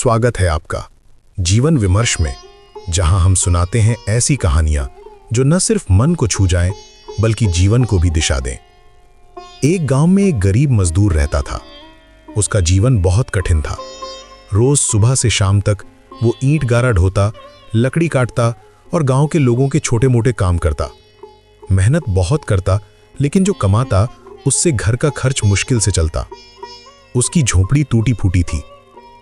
स्वागत है आपका जीवन विमर्श में, जहां हम सुनाते हैं ऐसी कहानियां जो न सिर्फ मन को छू जाएं बल्कि जीवन को भी दिशा दें। एक गांव में एक गरीब मजदूर रहता था। उसका जीवन बहुत कठिन था। रोज सुबह से शाम तक वो ईंट गारा ढोता, लकड़ी काटता और गांव के लोगों के छोटे मोटे काम करता। मेहनत बहुत करता, लेकिन जो कमाता उससे घर का खर्च मुश्किल से चलता। उसकी झोपड़ी टूटी फूटी थी।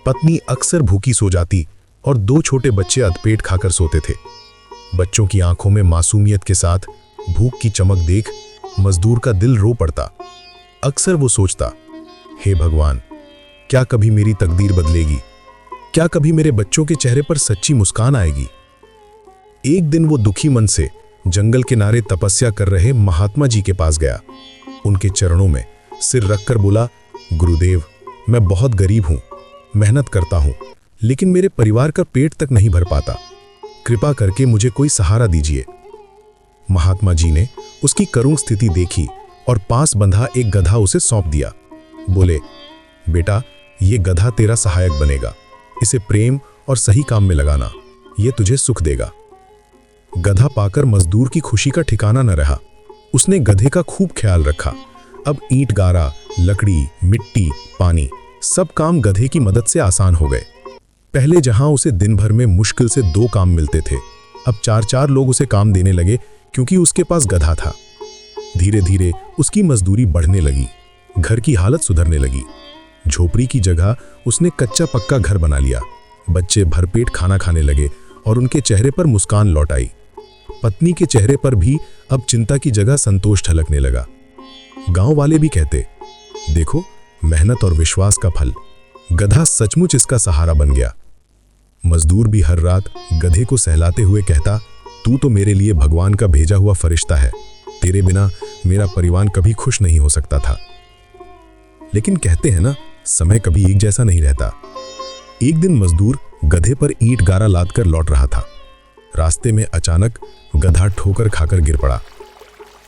पत्नी अक्सर भूखी सो जाती और 2 छोटे बच्चे अधपेट खाकर सोते थे। बच्चों की आंखों में मासूमियत के साथ भूख की चमक देख मजदूर का दिल रो पड़ता। अक्सर वो सोचता, हे भगवान, क्या कभी मेरी तकदीर बदलेगी? क्या कभी मेरे बच्चों के चेहरे पर सच्ची मुस्कान आएगी? एक दिन वो दुखी मन से जंगल किनारे तपस्या कर रहे महात्मा जी के पास गया। उनके चरणों में सिर रखकर बोला, गुरुदेव, मैं बहुत गरीब हूं, मेहनत करता हूं, लेकिन मेरे परिवार का पेट तक नहीं भर पाता। कृपा करके मुझे कोई सहारा दीजिए। महात्मा जी ने उसकी करुण स्थिति देखी और पास बंधा एक गधा उसे सौंप दिया। बोले, बेटा, ये गधा तेरा सहायक बनेगा। इसे प्रेम और सही काम में लगाना, ये तुझे सुख देगा। गधा पाकर मजदूर की खुशी का ठिकाना न रहा। उसने गधे का खूब ख्याल रखा। अब ईंट गारा, लकड़ी, मिट्टी, पानी, सब काम गधे की मदद से आसान हो गए। पहले जहां उसे दिन भर में मुश्किल से 2 काम मिलते थे, अब 4-4 लोग उसे काम देने लगे, क्योंकि उसके पास गधा था। धीरे धीरे उसकी मजदूरी बढ़ने लगी। घर की हालत सुधरने लगी। झोपड़ी की जगह उसने कच्चा पक्का घर बना लिया। बच्चे भरपेट खाना खाने लगे और उनके चेहरे पर मुस्कान लौट आई। पत्नी के चेहरे पर भी अब चिंता की जगह संतोष झलकने लगा। गांव वाले भी कहते, देखो, मेहनत और विश्वास का फल। गधा सचमुच इसका सहारा बन गया। मजदूर भी हर रात गधे को सहलाते हुए कहता, तू तो मेरे लिए भगवान का भेजा हुआ फरिश्ता है। तेरे बिना मेरा परिवार कभी खुश नहीं हो सकता था। लेकिन कहते हैं ना, समय कभी एक जैसा नहीं रहता। एक दिन मजदूर गधे पर ईंट गारा लादकर लौट रहा था। रास्ते में अचानक गधा ठोकर खाकर गिर पड़ा।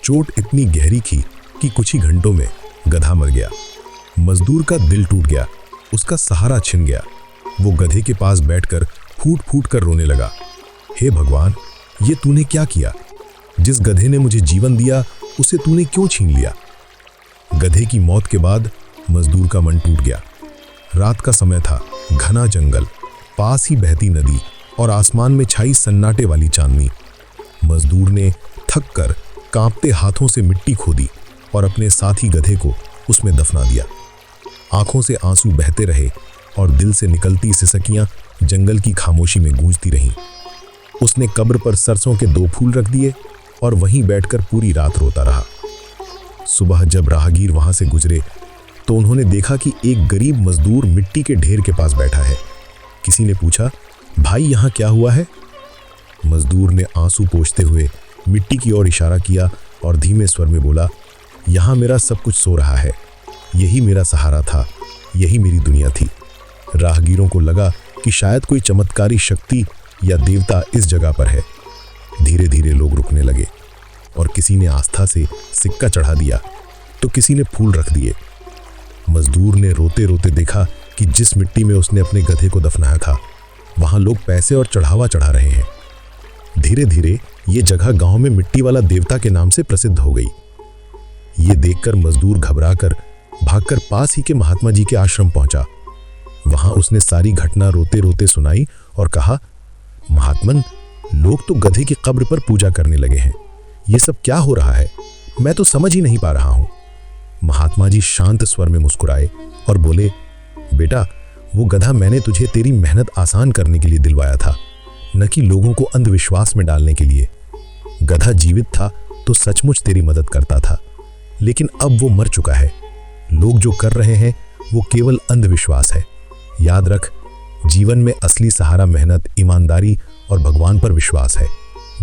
चोट इतनी गहरी थी कि कुछ ही घंटों में गधा मर गया। मजदूर का दिल टूट गया। उसका सहारा छिन गया। वो गधे के पास बैठकर फूट फूट कर रोने लगा। हे भगवान, ये तूने क्या किया? जिस गधे ने मुझे जीवन दिया, उसे तूने क्यों छीन लिया? गधे की मौत के बाद मजदूर का मन टूट गया। रात का समय था। घना जंगल, पास ही बहती नदी और आसमान में छाई सन्नाटे वाली चांदनी। मजदूर ने थक कर कांपते हाथों से मिट्टी खोदी और अपने साथी गधे को उसमें दफना दिया। आंखों से आंसू बहते रहे और दिल से निकलती सिसकियां जंगल की खामोशी में गूंजती रहीं। उसने कब्र पर सरसों के 2 फूल रख दिए और वहीं बैठकर पूरी रात रोता रहा। सुबह जब राहगीर वहां से गुजरे तो उन्होंने देखा कि एक गरीब मजदूर मिट्टी के ढेर के पास बैठा है। किसी ने पूछा, भाई, यहां क्या हुआ है? मजदूर ने आंसू पोंछते हुए मिट्टी की ओर इशारा किया और धीमे स्वर में बोला, यहां मेरा सब कुछ सो रहा है। यही मेरा सहारा था, यही मेरी दुनिया थी। राहगीरों को लगा कि शायद कोई चमत्कारी शक्ति या देवता इस जगह पर है। धीरे धीरे लोग रुकने लगे और किसी ने आस्था से सिक्का चढ़ा दिया तो किसी ने फूल रख दिए। मजदूर ने रोते रोते देखा कि जिस मिट्टी में उसने अपने गधे को दफनाया था, वहां लोग पैसे और चढ़ावा चढ़ा रहे हैं। धीरे धीरे ये जगह गांव में मिट्टी वाला देवता के नाम से प्रसिद्ध हो गई। ये देखकर मजदूर घबराकर भागकर पास ही के महात्मा जी के आश्रम पहुंचा। वहां उसने सारी घटना रोते रोते सुनाई और कहा, महात्मन, लोग तो गधे की कब्र पर पूजा करने लगे हैं। ये सब क्या हो रहा है? मैं तो समझ ही नहीं पा रहा हूं। महात्मा जी शांत स्वर में मुस्कुराए और बोले, बेटा, वो गधा मैंने तुझे तेरी मेहनत आसान करने के लिए दिलवाया था, न कि लोगों को अंधविश्वास में डालने के लिए। गधा जीवित था तो सचमुच तेरी मदद करता था, लेकिन अब वो मर चुका है। लोग जो कर रहे हैं वो केवल अंधविश्वास है। याद रख, जीवन में असली सहारा मेहनत, ईमानदारी और भगवान पर विश्वास है।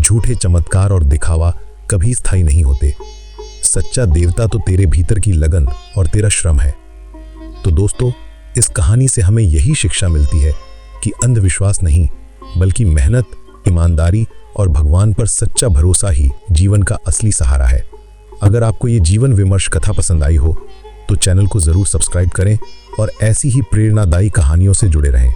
झूठे चमत्कार और दिखावा कभी स्थायी नहीं होते। सच्चा देवता तो तेरे भीतर की लगन और तेरा श्रम है। तो दोस्तों, इस कहानी से हमें यही शिक्षा मिलती है कि अंधविश्वास नहीं, बल्कि मेहनत, ईमानदारी और भगवान पर सच्चा भरोसा ही जीवन का असली सहारा है। अगर आपको ये जीवन विमर्श कथा पसंद आई हो तो चैनल को जरूर सब्सक्राइब करें और ऐसी ही प्रेरणादायी कहानियों से जुड़े रहें।